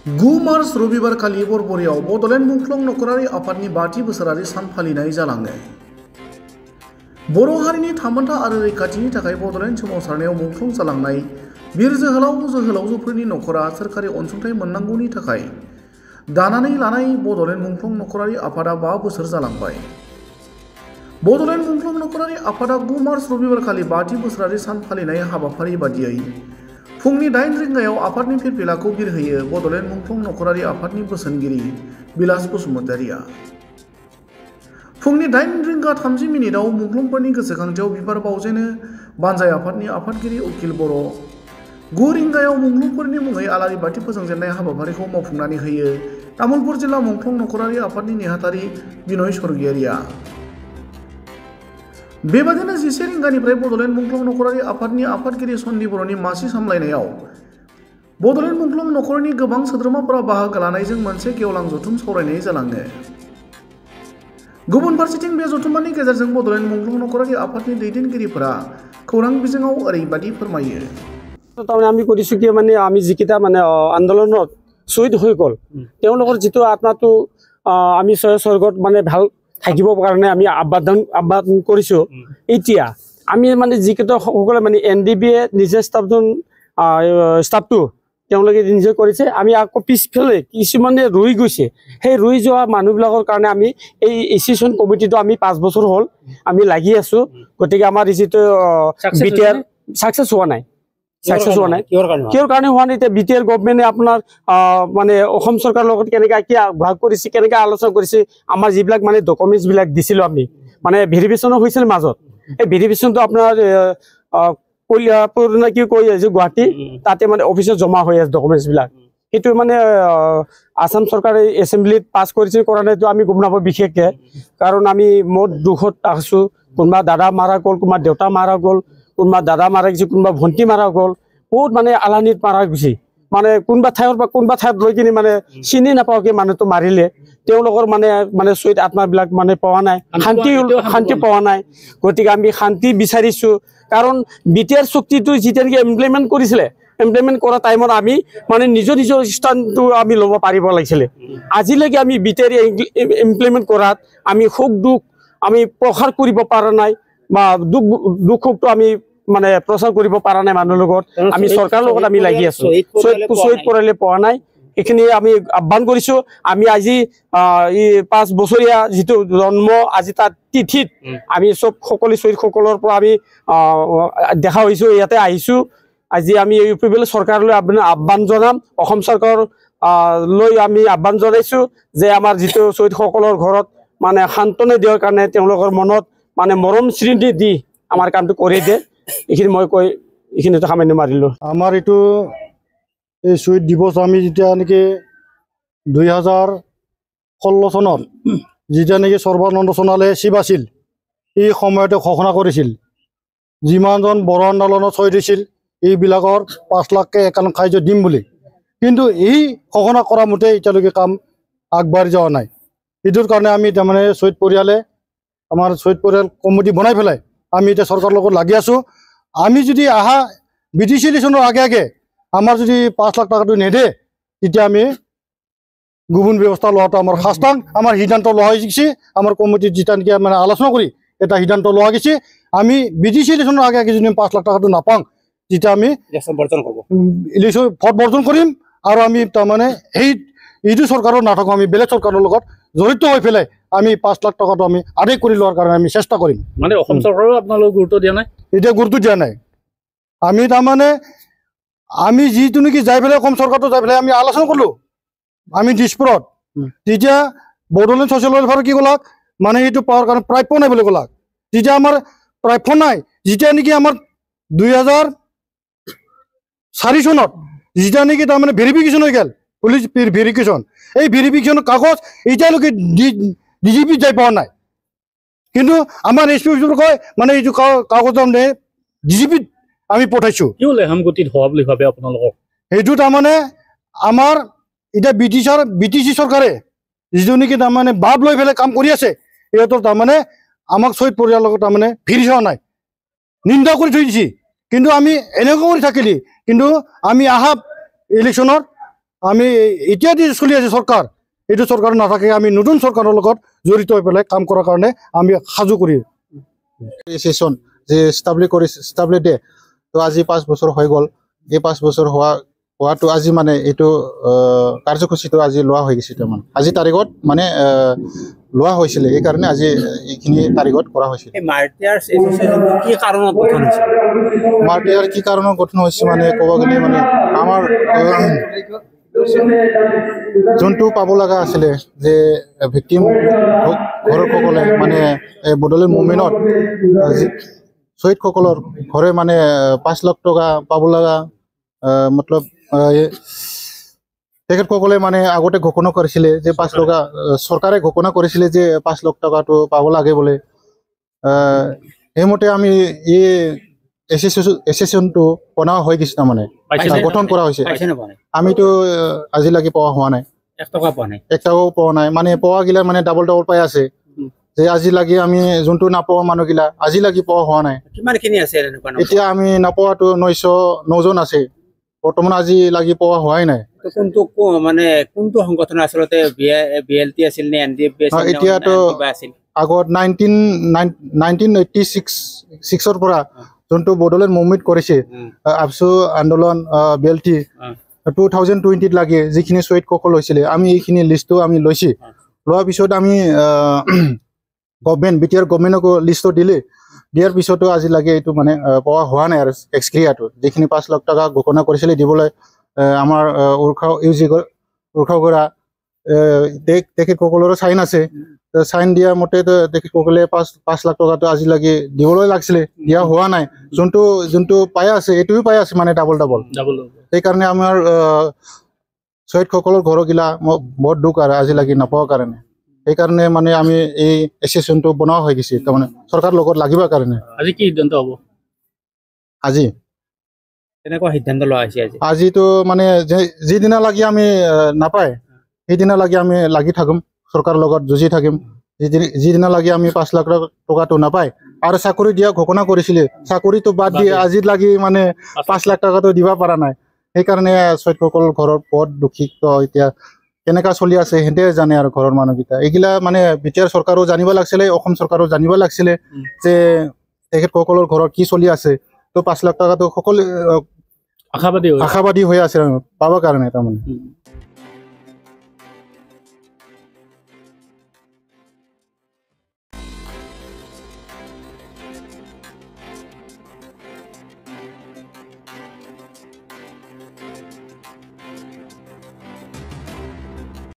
गु मार्च रबिबार खालि बरबरियाव बडलेण्ड मुंख्लं नखरारि आफादनि 5थि बोसोरारि सान फालिनाय जालाङो। बर' हारिनि थामोन्था आरो रैखाथिनि थाखाय बडलेण्ड सोमावसारनायाव मुंख्लं जालांनाय बिर जोहोलावजोफोरनि नखरा सोरखारि अनसुंथाइ मोननांगौनि थाखाय दानानै लानाय बडलेण्ड मुंख्लं नखरारि आफादा 5 बोसोर जालांबाय। बडलेण्ड मुंख्लं नखरारि आफादा 9 मार्च रबिबार खालि 5थि बोसोरारि सान फालिनाय हाबाफारि बादियै फुंनि 8 रिंगायाव आफादनि फिरफिलाखौ बिरहोयो बडलेण्ड मुंख्लं नखरारि आफादनि बोसोनगिरि बिलास बसुमतारिया। फुंनि 8 रिंगा 30 मिनिटआव मुंख्लंफोरनि गोसोखांथियाव बिबार बावजेनो बानजाय आफादनि आफादगिरि उकिल बर'। 9 रिंगायाव मुंख्लंफोरनि मुङै आलारि बाथि फोजोंजेननाय हाबाफारिखौ मावफुंनानै होयो तामुलपुर जिल्ला मुंख्लं नखरारि आफादनि नेहाथारि बिनय स्वर्गियारिया। बेबादिनो 11 रिंगानिफ्राय बडलेण्ड मुंख्लं नखरारि आफादनि आफादगिरि सन्दी बर'नि मासि सामलायनायाव बडलेण्ड मुंख्लं नखरनि गोबां सोद्रोमाफोरा बाहागो लानायजों मोनसे गेवलां जथुम सावरायनाय जालाङो। गुबुन फारसेथिं बे जथुम्मानि गेजेरजों बडलेण्ड मुंख्लं नखरारि आफादनि दैदेनगिरिफोरा खौरां बिजोङाव ओरैबादि फोरमायो। আমি কৰিছো কি মানে আমি যিকেইটা মানে আন্দোলনত শহীদ হৈ গ'ল তেওঁলোকৰ যিটো আত্মাটো আমি স্বৰ্গত মানে ভাল থাকিব কাৰণে আমি আহ্বান কৰিছো। এতিয়া আমি মানে যিকেইটা সকলে মানে NDBয়ে নিজে ষ্টাফটো তেওঁলোকে নিজে কৰিছে। আমি আকৌ পিছফালে কিছুমানে ৰৈ গৈছে, সেই ৰৈ যোৱা মানুহবিলাকৰ কাৰণে আমি এই এচিয়েশ্যন কমিটিটো আমি 5 বছৰ হ'ল আমি লাগি আছো। গতিকে আমাৰ যিটো BTR সাকসেস হোৱা নাই। কিহৰ কাৰণে হোৱা নাই? এতিয়া BTR গভৰ্ণমেণ্টে আপোনাৰ মানে অসম চৰকাৰৰ লগত কেনেকৈ ভাগ কৰিছে, কেনেকৈ আলোচনা কৰিছে, আমাৰ যিবিলাক মানে ডকুমেণ্টছ বিলাক দিছিলোঁ আমি মানে ভেৰিফিকেশ্যনো হৈছিল মাজত। এই ভেৰিফিকেশ্যনটো আপোনাৰ কলিয়াপুৰ নে কি কৈ আছে গুৱাহাটী, তাতে মানে অফিচত জমা হৈ আছে ডকুমেণ্টছ বিলাক। সেইটো মানে আসাম চৰকাৰে এছেম্বলিত পাছ কৰিছে কৰা নাইতো আমি গম নাপাওঁ বিশেষকৈ, কাৰণ আমি মোৰ দুখত আছোঁ। কোনোবা দাদা মাৰা গ'ল, কোনোবা দেউতা মাৰা গ'ল, কোনোবা দাদা মাৰা গৈছে, কোনোবা ভণ্টি মাৰা গ'ল, বহুত মানে আলানিত মাৰা গৈছে। মানে কোনোবা ঠাইৰ পৰা কোনোবা ঠাইত লৈ কিনে মানে চিনি নাপাওঁকে মানুহটো মাৰিলে তেওঁলোকৰ মানে শ্বহীদ আত্মাবিলাক মানে পোৱা নাই, শান্তি পোৱা নাই। গতিকে আমি শান্তি বিচাৰিছোঁ, কাৰণ BTR চুক্তিটো যেতিয়া নেকি ইমপ্লিমেণ্ট কৰিছিলে, ইমপ্লিমেণ্ট কৰা টাইমত আমি মানে নিজৰ স্থানটো আমি ল'ব পাৰিব লাগিছিলে। আজিলৈকে আমি BTR ইমপ্লিমেণ্ট কৰাত আমি সুখ দুখ আমি প্ৰসাৰ কৰিব পৰা নাই, বা দুখটো আমি মানে প্ৰচাৰ কৰিব পৰা নাই মানুহৰ লগত। আমি চৰকাৰৰ লগত আমি লাগি আছো, শ্বহীদ পৰিয়ালে পোৱা নাই। এইখিনি আমি আহ্বান কৰিছো। আমি আজি 5 বছৰীয়া যিটো জন্ম আজি তাৰ তিথিত আমি সকলো শ্বহীদসকলৰ পৰা আমি দেখা হৈছো, ইয়াতে আহিছো। আজি আমি ইউপিপিএল চৰকাৰলৈ আহ্বান জনাম, অসম চৰকাৰ লৈ আমি আহ্বান জনাইছো যে আমাৰ যিটো শ্বহীদসকলৰ ঘৰত মানে সান্তনা দিয়াৰ কাৰণে তেওঁলোকৰ মনত মানে মৰম স্মৃতি দি আমাৰ কামটো কৰি দিয়ে। এইখিনি মই কৈ এইখিনিতে সামান্য মাৰিলোঁ। আমাৰ এইটো এই শ্বহীদ দিৱস আমি যেতিয়া নেকি 2016 চনত যেতিয়া নেকি সৰ্বানন্দ সোণোৱালে চিফ আছিল, এই সময়তে ঘোষণা কৰিছিল যিমানজন বড়ো আন্দোলনত শ্বহীদ হৈছিল এইবিলাকৰ 5 লাখকৈ একাউণ্ট সাহায্য দিম বুলি। কিন্তু এই ঘোষণা কৰা মতে এতিয়ালৈকে কাম আগবাঢ়ি যোৱা নাই। এইটোৰ কাৰণে আমি তাৰমানে শ্বহীদ পৰিয়ালে আমাৰ শ্বহীদ পৰিয়াল কমিটি বনাই পেলাই আমি এতিয়া চৰকাৰৰ লগত লাগি আছোঁ। আমি যদি আহা BTC ইলেকশ্যনৰ আগে আমাৰ যদি 5 লাখ টকাটো নেদে তেতিয়া আমি গুবুন ব্যৱস্থা লোৱাটো আমাৰ খাস্তাং আমাৰ সিদ্ধান্ত লোৱা হৈছে। আমাৰ কমিটিত যেতিয়া নেকি মানে আলোচনা কৰি এটা সিদ্ধান্ত লোৱা গৈছে, আমি BTC ইলেকশ্যনৰ আগে যদি 5 লাখ টকাটো নাপাওঁ তেতিয়া আমি ইলেকশ্যন ভোট বৰ্জন কৰিম। আৰু আমি তাৰমানে এইটো চৰকাৰৰ নাথাকোঁ, আমি বেলেগ চৰকাৰৰ লগত জড়িত হৈ পেলাই আমি 5 লাখ টকাটো আমি আদায় কৰি লোৱাৰ কাৰণে আমি চেষ্টা কৰিম। মানে অসম চৰকাৰেও আপোনালোক গুৰুত্ব দিয়া নাই? এতিয়া গুৰুত্ব দিয়া নাই। আমি তাৰমানে আমি যিটো নেকি যাই পেলাই অসম চৰকাৰটো যাই পেলাই আমি আলোচনা কৰিলোঁ আমি দিছপুৰত। তেতিয়া বড়োলেণ্ড ছ'চিয়েল ৱেলফেয়াৰ কি ক'লাক মানে এইটো পাৱাৰ কাৰণে প্ৰাপ্য নাই বুলি ক'লাক। তেতিয়া আমাৰ প্ৰাপ্য নাই, যেতিয়া নেকি আমাৰ 2004 চনত যেতিয়া নেকি তাৰমানে ভেৰিফিকেশ্যন হৈ গ'ল, পুলিচ ভেৰিফিকেশ্যন, এই ভেৰিফিকেশ্যনৰ কাগজ এতিয়ালৈকে DGP যাই পোৱা নাই। কিন্তু আমাৰ SP কয় মানে এইটো কাগজ তাৰমানে DGPত আমি পঠাইছোঁ। কিয় লেহামগতিত হোৱা বুলি ভাবে আপোনালোকক? সেইটো তাৰমানে আমাৰ এতিয়া BTC চৰকাৰে যিটো নেকি তাৰমানে বাদ লৈ পেলাই কাম কৰি আছে, সিহঁতৰ তাৰমানে আমাক শ্বহীদ পৰিয়ালৰ লগত তাৰমানে ফিৰি চোৱা নাই, নিন্দা কৰি থৈ দিছে। কিন্তু আমি এনেকুৱা কৰি থাকিলি কিন্তু আমি আহা ইলেকশ্যনৰ আমি এতিয়া যি চলি আছে চৰকাৰ এইটো চৰকাৰ নাথাকে আমি নতুন চৰকাৰৰ লগত জড়িত হৈ পেলাই কাম কৰাৰ কাৰণে আমি সাজু কৰি সেশন যে স্টাবলি ডে তো আজি 5 বছৰ হৈ গ'ল এই 5 বছৰ হোৱাটো আজি মানে এইটো কাৰ্যসূচীটো আজি লোৱা হৈ গৈছে তাৰমানে আজি তাৰিখত মানে লোৱা হৈছিল এই কাৰণে আজি এইখিনি তাৰিখত কৰা হৈছিল মাৰ্টিয়াৰ্ছ এছ'চিয়েশ্যনটো কি কাৰণত গঠন হৈছিল মাৰ্টিয়াৰ কি কাৰণত গঠন হৈছে মানে ক'ব গ'লে মানে আমাৰ যোনটো পাব লগা আছিলে যে ভিক্টিম ঘৰসকলে মানে বড়োলেণ্ড মুভমেণ্টত শ্বহীদসকলৰ ঘৰে মানে 5 লাখ টকা পাব লগা মতলব তেখেতসকলে মানে আগতে ঘোষণা কৰিছিলে যে 5 লাখ চৰকাৰে ঘোষণা কৰিছিলে যে 5 লাখ টকাটো পাব লাগে বোলে সেইমতে আমি এই এছ'চিয়েশ্যনটো বনোৱা হৈ গৈছে তাৰমানে গঠন কৰা হৈছে আমিতো আজিলৈকে পোৱা হোৱা নাই 1 টকা পোৱা নাই 1 টকাও পোৱা নাই মানে পোৱা গিলা মানে ডাবল পাই আছে যে আজিলৈকে আমি যোনটো নাপোৱা মানুহগিলা আজিলৈকে পোৱা হোৱা নাই কিমানখিনি আছে এনেকুৱা এতিয়া আমি নাপোৱাটো 909 জন আছে বৰ্তমান আজিলৈকে পোৱা হোৱাই নাই কোনটো মানে কোনটো সংগঠন আচলতে বিএলটি আছিল নে এনডিএফবি আছিল এতিয়াতো আগত 1986 ৰ পৰা যোনটো বড়োলেণ্ড মুভমেণ্ট কৰিছে আফছু আন্দোলন বিএলটি 2020 লাগে যিখিনি শ্বহীদসকল হৈছিলে আমি এইখিনি লিষ্টটো আমি লৈছি লোৱাৰ পিছত আমি গভৰ্ণমেণ্ট বিটিআৰ গভৰ্ণমেণ্টকো লিষ্টটো দিয়াৰ পিছতো আজি লাগে এইটো মানে পোৱা হোৱা নাই আৰু এক্সক্ৰিয়াটো যিখিনি 5 লাখ টকা ঘোষণা কৰিছিলে দিবলৈ আমাৰ উৰ্খাগৰা তেখেতসকলৰো চাইন আছে চাইন দিয়া মতে তেখেতসকলে 5 লাখ টকাটো আজিলৈকে দিবলৈ লাগিছিলে দিয়া হোৱা নাই যোনটো পাই আছে এইটোও পাই আছে মানে ডাবল সেইকাৰণে আমাৰ শ্বহীদসকলৰ ঘৰগিলা বহুত দুখ আৰু আজিলৈকে নাপোৱাৰ কাৰণে সেইকাৰণে মানে আমি এই এছ'চিয়েশ্যনটো বনোৱা হৈ গৈছে তাৰমানে চৰকাৰৰ লগত লাগিব কাৰণে আজি কি সিদ্ধান্ত হ'ব আজি তেনেকুৱা সিদ্ধান্ত লোৱা হৈছে আজিতো মানে যিদিনা লাগি আমি নাপায় সেইদিনা লাগি আমি লাগি থাকিম চৰকাৰৰ লগত যুঁজি থাকিম যিদিনা লাগি আমি 5 লাখ টকাটো নাপায় আৰু চাকৰি দিয়া ঘোষণা কৰিছিলে চাকৰিটো বাদ দিয়ে আজি লাগি মানে 5 লাখ টকাটো দিব পৰা নাই সেইকাৰণে শ্বহীদসকলৰ ঘৰৰ বহুত দুখিত এতিয়া কেনেকা চলি আছে হেঁতে জানে আৰু ঘৰৰ মানুহকেইটা এইগিলা মানে বিটিআৰ চৰকাৰো জানিব লাগিছিলে অসম চৰকাৰো জানিব লাগিছিলে যে তেখেতসকলৰ ঘৰত কি চলি আছে তো 5 লাখ টকাটো সকলো আশাবাদী হৈ আছে পাবৰ কাৰণে তাৰমানে